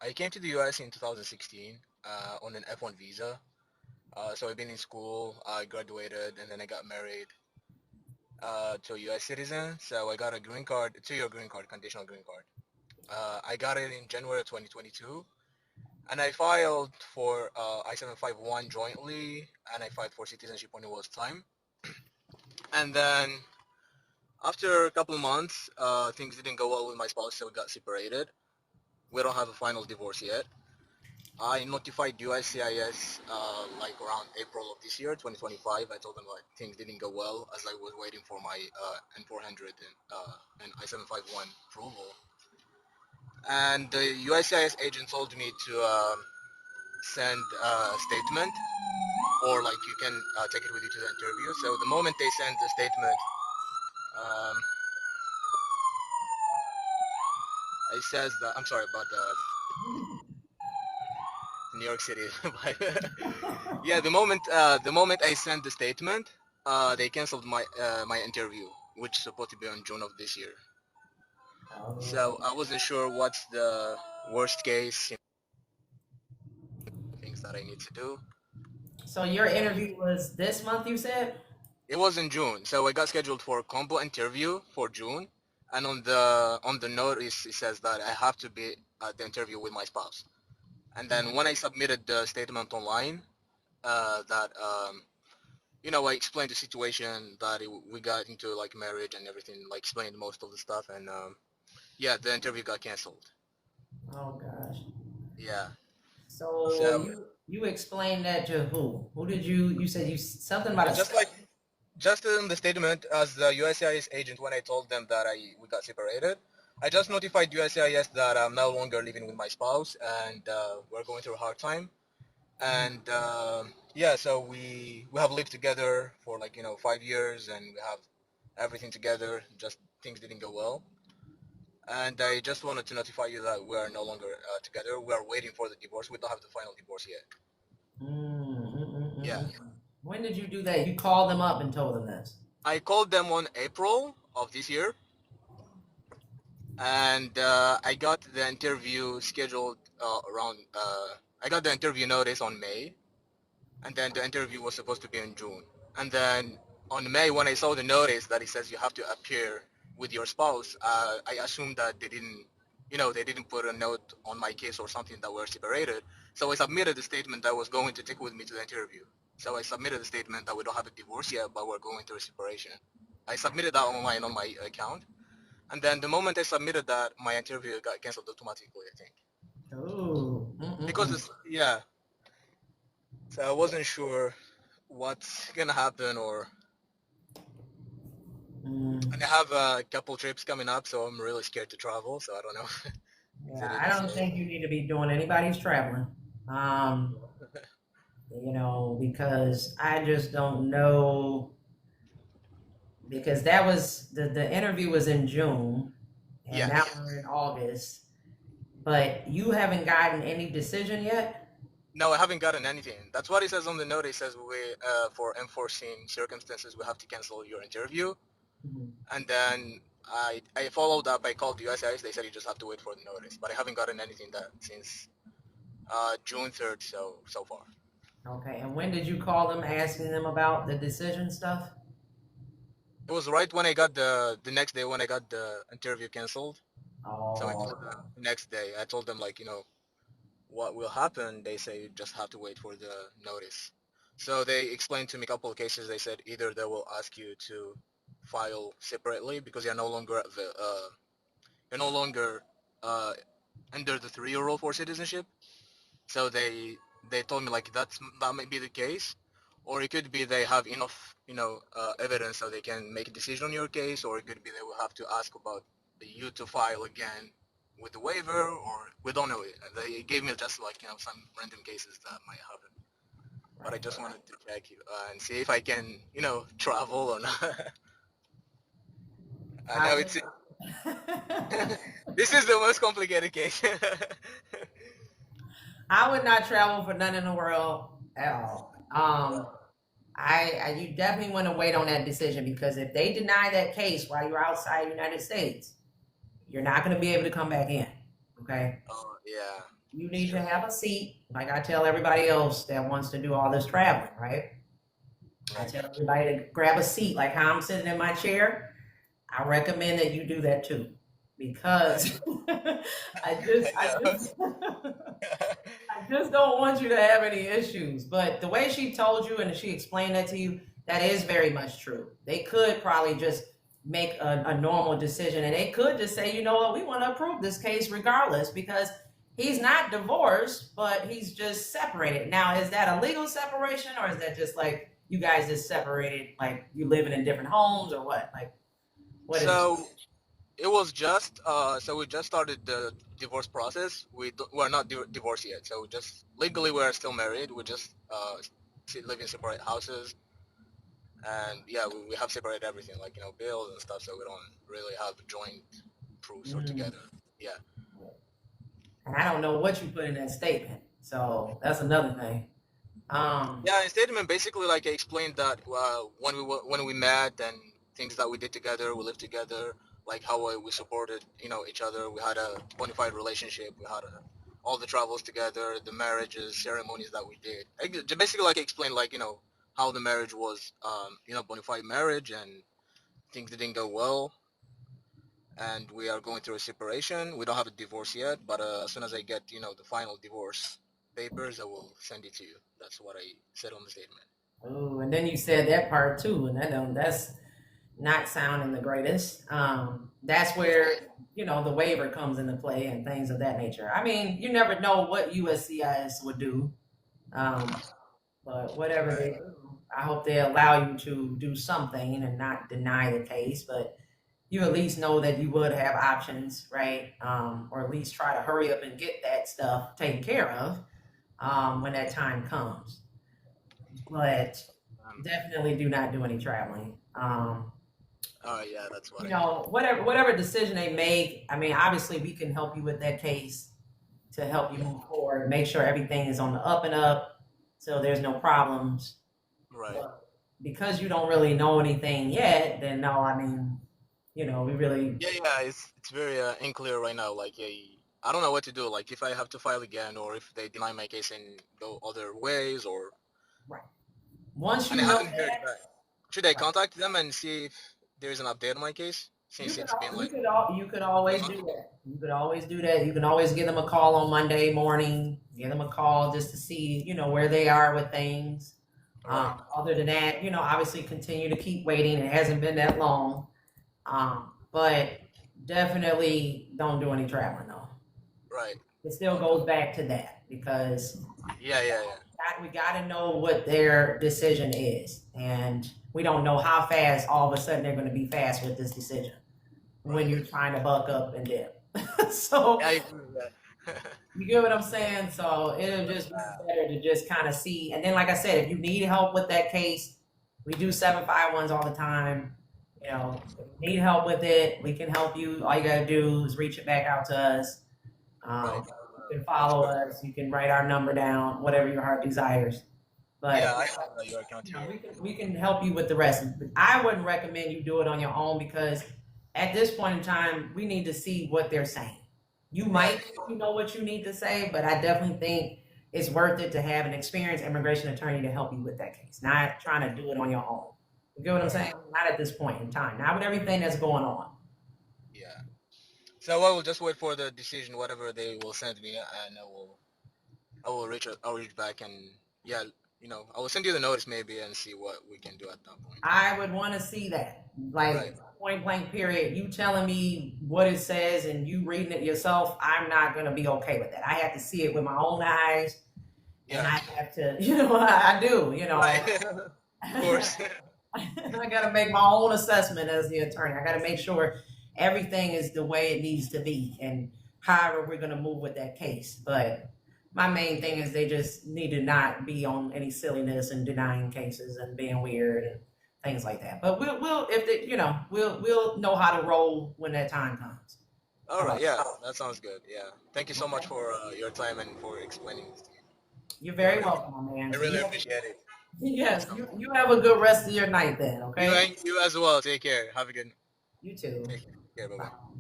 I came to the US in 2016 on an F1 visa. So I've been in school, I graduated, and then I got married to a US citizen. So I got a green card, a 2-year green card, conditional green card. I got it in January 2022, and I filed for I-751 jointly, and I filed for citizenship when it was time. And then after a couple of months, things didn't go well with my spouse, so we got separated. We don't have a final divorce yet. I notified USCIS like around April of this year, 2025. I told them like things didn't go well as I was waiting for my N-400 and I-751 approval. And the USCIS agent told me to send a statement or like you can take it with you to the interview. So the moment they send the statement, um, it says that I'm sorry about the New York City. Yeah, the moment I sent the statement, they canceled my interview, which is supposed to be on June of this year. So I wasn't sure what's the worst case things that I need to do. So your And interview was this month, you said? it was in June, so I got scheduled for a combo interview for June, and on the notice it says that I have to be at the interview with my spouse. And then when I submitted the statement online, that I explained the situation that we got into like marriage and everything, like explained most of the stuff, and yeah, the interview got canceled. Oh gosh. Yeah. So So you explained that to who? Who did you said you something about a just like just in the statement as the USCIS agent, when I told them that we got separated, I just notified USCIS that I'm no longer living with my spouse and we're going through a hard time. And yeah, so we have lived together for like 5 years and we have everything together. Just things didn't go well. And I just wanted to notify you that we are no longer together. We are waiting for the divorce. We don't have the final divorce yet. Yeah. When did you do that? You called them up and told them this. I called them on April of this year, and I got the interview scheduled around. I got the interview notice on May, and then the interview was supposed to be in June. And then on May, when I saw the notice that it says you have to appear with your spouse, I assumed that they didn't put a note on my case or something that we're separated. So I submitted the statement that was going to take with me to the interview. So I submitted the statement that we don't have a divorce yet, but we're going through a separation. I submitted that online on my account. And then the moment I submitted that, my interview got canceled automatically, I think. Oh. Because yeah, so I wasn't sure what's gonna happen and I have a couple trips coming up, so I'm really scared to travel, so I don't know. Is it Yeah, I any don't safe? think you need to be doing anybody's traveling. Um, because I just don't know because that was the interview was in June and now Yes. we're in August, but you haven't gotten any decision yet? No, I haven't gotten anything. That's what it says on the note. It says for enforcing circumstances, we have to cancel your interview. Mhm. And then I followed up. I called the USIS. They said you just have to wait for the notice. But I haven't gotten anything that since June 3rd. So far. Okay, and when did you call them asking them about the decision stuff? It was right when I got the next day when I got the interview canceled. So I Oh, told them the next day. I told them like what will happen. They say you just have to wait for the notice. So they explained to me a couple of cases. They said either they will ask you to file separately because you're no longer uh, under the 3-year rule for citizenship. So they told me like that might be the case, or it could be they have enough evidence so they can make a decision on your case, or it could be they will have to ask about you to file again with the waiver, or we don't know. They gave me just like some random cases that might happen, but I right. just wanted to check and see if I can travel or not. I I know would. it's this is the most complicated case. I would not travel for none in the world at all. You definitely want to wait on that decision because if they deny that case while you're outside the United States, you're not going to be able to come back in. Okay. Oh yeah. You It's need true. to have a seat, like I tell everybody else that wants to do all this traveling, right? I Right. tell everybody to grab a seat, like how I'm sitting in my chair. I recommend that you do that too, Right. because I I just, I just don't want you to have any issues. But the way she told you and she explained that to you, that is very much true. They could probably just make a normal decision and they could just say, you know what, we want to approve this case regardless because he's not divorced, but he's just separated. Now, is that a legal separation or is that just like you guys just separated, like you living in different homes or what? Like, what is So it was just so we just started the divorce process. We're not divorced yet. So just legally we're still married. We just live in separate houses, and yeah, we have separated everything, like bills and stuff. So we don't really have joint proofs or it? together. Yeah. And I don't know what you put in that statement. So that's another thing. Yeah, in statement basically like I explained that when we met and things that we did together, we lived together, like how we supported each other. We had a bona fide relationship. We had all the travels together, the marriages, ceremonies that we did. Basically like I explained like how the marriage was bona fide marriage and things didn't go well, and we are going through a separation. We don't have a divorce yet, but as soon as I get the final divorce papers, I will send it to you. That's what I said on the statement. oh, and then you said that part too, and that's not sounding the greatest. That's where the waiver comes into play and things of that nature. I mean, you never know what USCIS would do, um, but whatever they Right. do, I hope they allow you to do something and not deny the case. But you at least know that you would have options, right? Or at least try to hurry up and get that stuff taken care of when that time comes. But Um, definitely do not do any traveling. oh yeah, that's what You I do. know, whatever decision they make, I mean, obviously we can help you with that case to help you Yeah. move forward, make sure everything is on the up and up, so there's no problems. Right. But because you don't really know anything yet, then no, I mean, we really Yeah, yeah. It's very unclear right now. Like, yeah, I don't know what to do. Like, if I have to file again, or if they deny my case and go other ways, or right. Once and you I know haven't heard that, back. Should I right. contact them and see if there is an update on my case You since could it's been like you could a always month? do that. You could always do that. You can always give them a call on Monday morning. Give them a call just to see where they are with things. Right. Other than that, obviously continue to keep waiting. It hasn't been that long, but definitely don't do any traveling though. Right. It still Okay. goes back to that because Yeah, yeah, yeah. we got to know what their decision is, and we don't know how fast all of a sudden they're going to be fast with this decision when Right. you're trying to buck up and dip. So Yeah, I agree with that. you get what I'm saying? So it'll just be better to just kind of see. And then, like I said, if you need help with that case, we do 751s all the time. If you need help with it, we can help you. All you got to do is reach it back out to us. Right. You can That's follow good. us. You can write our number down, whatever your heart desires. Yeah, But I have your account here. we can help you with the rest. I wouldn't recommend you do it on your own because at this point in time, we need to see what they're saying. You might Right. think you know what you need to say, but I definitely think it's worth it to have an experienced immigration attorney to help you with that case, not trying to do it on your own. You get what I'm Right. saying? Not at this point in time. Not with everything that's going on. Yeah. So I will just wait for the decision, whatever they will send me, and I'll reach back and yeah, I will send you the notice maybe and see what we can do at that point. I would want to see that. Right. Like point blank period. You telling me what it says and you reading it yourself, I'm not gonna be okay with that. I have to see it with my own eyes and Yeah. I have to, I do, Right. Of course. I gotta make my own assessment as the attorney. I gotta make sure everything is the way it needs to be and however we're gonna move with that case. But my main thing is they just need to not be on any silliness and denying cases and being weird and things like that. But we'll if they, we'll know how to roll when that time comes. All How right. about Yeah, that sounds good. Yeah. Thank you that? so much Okay. for your time and for explaining this to me. You're I very really, welcome, my man. I So really appreciate it. yes, So you have a good rest of your night then, you okay? and you as well. Take care. Have a good. You too. Take care. Bye Bye. bye.